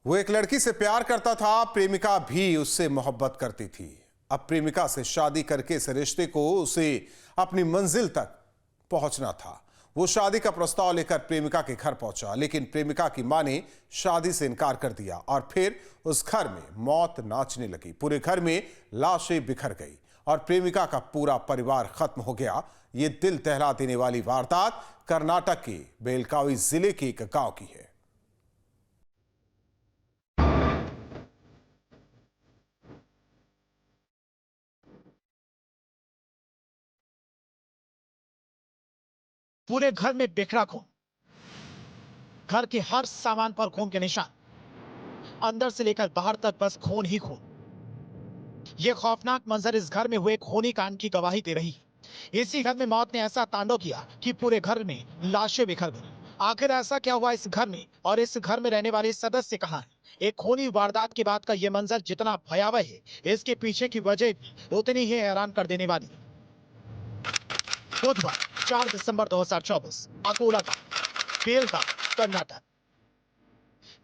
वो एक लड़की से प्यार करता था, प्रेमिका भी उससे मोहब्बत करती थी। अब प्रेमिका से शादी करके इस रिश्ते को उसे अपनी मंजिल तक पहुंचना था। वो शादी का प्रस्ताव लेकर प्रेमिका के घर पहुंचा, लेकिन प्रेमिका की मां ने शादी से इनकार कर दिया और फिर उस घर में मौत नाचने लगी। पूरे घर में लाशें बिखर गई और प्रेमिका का पूरा परिवार खत्म हो गया। ये दिल दहला देने वाली वारदात कर्नाटक के बेलगावी जिले के एक गांव की है। पूरे घर में बिखरा खून, घर के हर सामान पर खून के निशान, अंदर से लेकर बाहर तक बस खून ही खून। यह खौफनाक मंजर इस घर में हुए खूनी कांड की गवाही दे रही है। इसी घर में मौत ने ऐसा तांडव किया कि पूरे घर में लाशें बिखर गई। आखिर ऐसा क्या हुआ इस घर में और इस घर में रहने वाले सदस्य कहां हैं? एक खूनी वारदात के बाद का यह मंजर जितना भयावह है, इसके पीछे की वजह भी उतनी ही हैरान कर देने वाली है। बुधवार 4 दिसंबर 2024 अकोला का बेलगांव, कर्नाटक।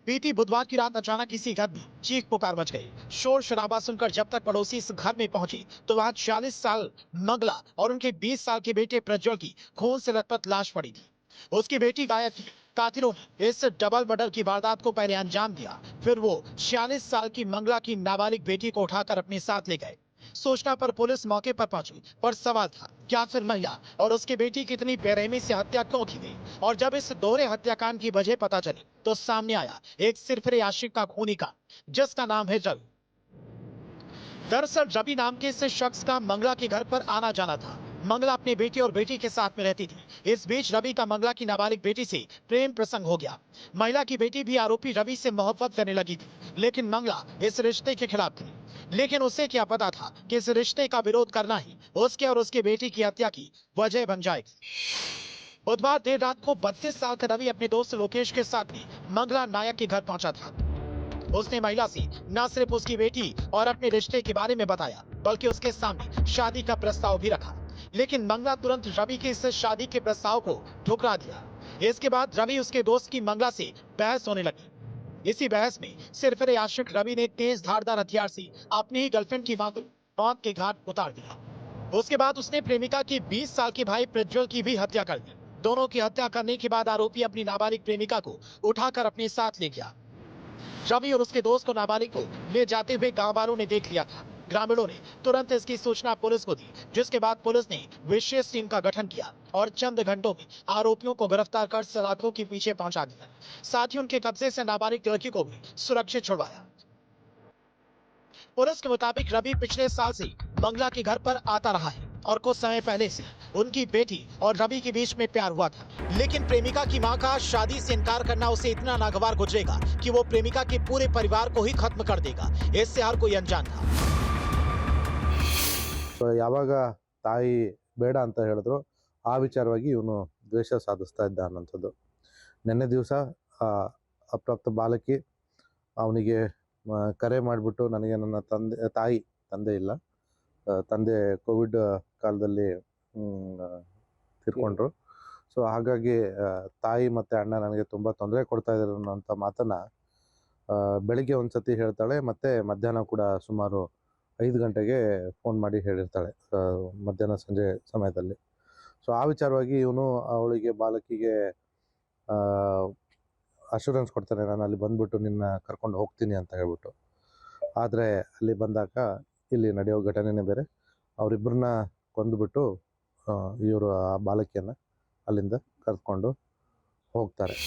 बीती बुधवार की रात अचानक इसी घर में चीख पुकार मच गई। शोर शराबा सुनकर जब तक पड़ोसी इस घर में पहुंचे तो वहां 40 साल मंगला और उनके 20 साल के बेटे प्रज्वल की खून से लथपथ लाश पड़ी थी। उसकी बेटी गायब थी। कातिलों ने इस डबल मर्डर की वारदात को पहले अंजाम दिया, फिर वो 46 साल की मंगला की नाबालिग बेटी को उठाकर अपने साथ ले गए। सूचना पर पुलिस मौके पर पहुंची, पर सवाल था क्या फिर महिला और उसकी बेटी की इतनी बेरहमी से हत्या क्यों की गई? और जब इस दोहरे हत्याकांड की वजह पता चली तो सामने आया एक सिरफिरे आशिक का खूनी कांड, जिसका नाम है रवि। दरअसल रवि नाम के इस शख्स का मंगला के घर पर आना जाना था। मंगला अपने बेटे और बेटी के साथ में रहती थी। इस बीच रवि का मंगला की नाबालिग बेटी से प्रेम प्रसंग हो गया। महिला की बेटी भी आरोपी रवि से मोहब्बत करने लगी थी, लेकिन मंगला इस रिश्ते के खिलाफ थी। लेकिन उसे क्या पता था कि इस रिश्ते का विरोध करना ही उसके और उसके बेटी की हत्या की वजह बन जाएगी। बुधवार देर रात को 32 साल का रवि अपने दोस्त लोकेश के साथ भी मंगला नायक के घर पहुंचा था। उसने महिला से न सिर्फ उसकी बेटी और अपने रिश्ते के बारे में बताया, बल्कि उसके सामने शादी का प्रस्ताव भी रखा। लेकिन मंगला तुरंत रवि के इस शादी के प्रस्ताव को ठुकरा दिया। इसके बाद रवि उसके दोस्त की मंगला से बहस होने लगी। इसी बहस में सिरफिरे आशिक रवि ने तेज धारदार हथियार से अपनी ही गर्लफ्रेंड की मां को मौत के घाट उतार दिया। उसके बाद उसने प्रेमिका की 20 साल के भाई प्रज्वल की भी हत्या कर दी। दोनों की हत्या करने के बाद आरोपी अपनी नाबालिग प्रेमिका को उठाकर अपने साथ ले गया। रवि और उसके दोस्त को नाबालिग को ले जाते हुए गांव वालों ने देख लिया था। ग्रामीणों ने तुरंत इसकी सूचना पुलिस को दी, जिसके बाद पुलिस ने विशेष टीम का गठन किया और चंद घंटों में आरोपियों को गिरफ्तार कर सलाखों के पीछे पहुंचा दिया। साथ ही उनके कब्जे से नाबालिग लड़की को भी सुरक्षित छुड़वाया। पुलिस के मुताबिक रवि पिछले साल से मंगला के घर पर आता रहा है और कुछ समय पहले से उनकी बेटी और रवि के बीच में प्यार हुआ था। लेकिन प्रेमिका की मां का शादी से इनकार करना उसे इतना नागवार गुजरेगा कि वो प्रेमिका के पूरे परिवार को ही खत्म कर देगा। इससे हर कोई अनजान था। ಸೊ ಯಾವಾಗ ತಾಯಿ ಬೇಡ ಅಂತ ಹೇಳಿದ್ರು ಆ ವಿಚಾರವಾಗಿ ಇವನು ದ್ವೇಷ ಸಾಧಿಸ್ತಾ ಇದ್ದ ಅನ್ನೋಂಥದ್ದು. ನಿನ್ನೆ ದಿವಸ ಅಪ್ರಾಪ್ತ ಬಾಲಕಿ ಅವನಿಗೆ ಕರೆ ಮಾಡಿಬಿಟ್ಟು ನನಗೆ ನನ್ನ ತಂದೆ ಇಲ್ಲ, ತಂದೆ ಕೋವಿಡ್ ಕಾಲದಲ್ಲಿ ತೀರ್ಕೊಂಡ್ರು. ಸೊ ಹಾಗಾಗಿ ತಾಯಿ ಮತ್ತು ಅಣ್ಣ ನನಗೆ ತುಂಬ ತೊಂದರೆ ಕೊಡ್ತಾ ಇದ್ದಾರೆ ಅನ್ನೋಂಥ ಮಾತನ್ನು ಬೆಳಿಗ್ಗೆ ಒಂದು ಸತಿ ಹೇಳ್ತಾಳೆ, ಮತ್ತು ಮಧ್ಯಾಹ್ನ ಕೂಡ ಸುಮಾರು 5 ಗಂಟೆಗೆ ಫೋನ್ ಮಾಡಿ ಹೇಳಿರ್ತಾಳೆ, ಮಧ್ಯಾಹ್ನ ಸಂಜೆ ಸಮಯದಲ್ಲಿ. ಸೊ ಆ ವಿಚಾರವಾಗಿ ಇವನು ಅವಳಿಗೆ ಬಾಲಕಿಗೆ ಅಶ್ಯೂರೆನ್ಸ್ ಕೊಡ್ತಾನೆ, ನಾನು ಅಲ್ಲಿ ಬಂದ್ಬಿಟ್ಟು ನಿನ್ನ ಕರ್ಕೊಂಡು ಹೋಗ್ತೀನಿ ಅಂತ ಹೇಳ್ಬಿಟ್ಟು. ಆದರೆ ಅಲ್ಲಿ ಬಂದಾಗ ಇಲ್ಲಿ ನಡೆಯೋ ಘಟನೆನೇ ಬೇರೆ. ಅವರಿಬ್ಬರನ್ನ ಕೊಂದುಬಿಟ್ಟು ಇವರು ಆ ಬಾಲಕಿಯನ್ನು ಅಲ್ಲಿಂದ ಕರ್ಕೊಂಡು ಹೋಗ್ತಾರೆ.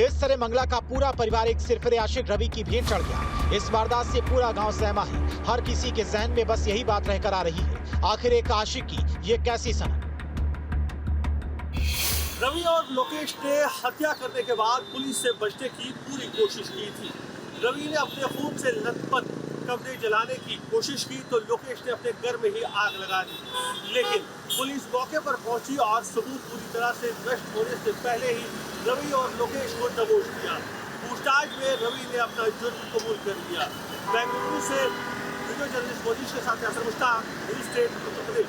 इस तरह मंगला का पूरा परिवार एक सिरफिरे आशिक रवि की भेंट चढ़ गया। इस वारदात से पूरा गांव सहमा है। हर किसी के जहन में बस यही बात रहकर आ रही है, आखिर एक आशिक की ये कैसी सनक। रवि और लोकेश ने हत्या करने के बाद पुलिस से बचने की पूरी कोशिश की थी। रवि ने अपने खून से लथपथ कमरे जलाने की कोशिश की तो लोकेश ने अपने घर में ही आग लगा दी। लेकिन पुलिस मौके पर पहुंची और सबूत पूरी तरह से नष्ट होने से पहले ही रवि और लोकेश को दबोच दिया। पूछताछ में रवि ने अपना जुर्म कबूल कर लिया। बेंगलुरु से वीडियो जर्नलिस्ट मोदी के साथ यासर मुश्ताक, न्यूज़ 8 उत्तर प्रदेश।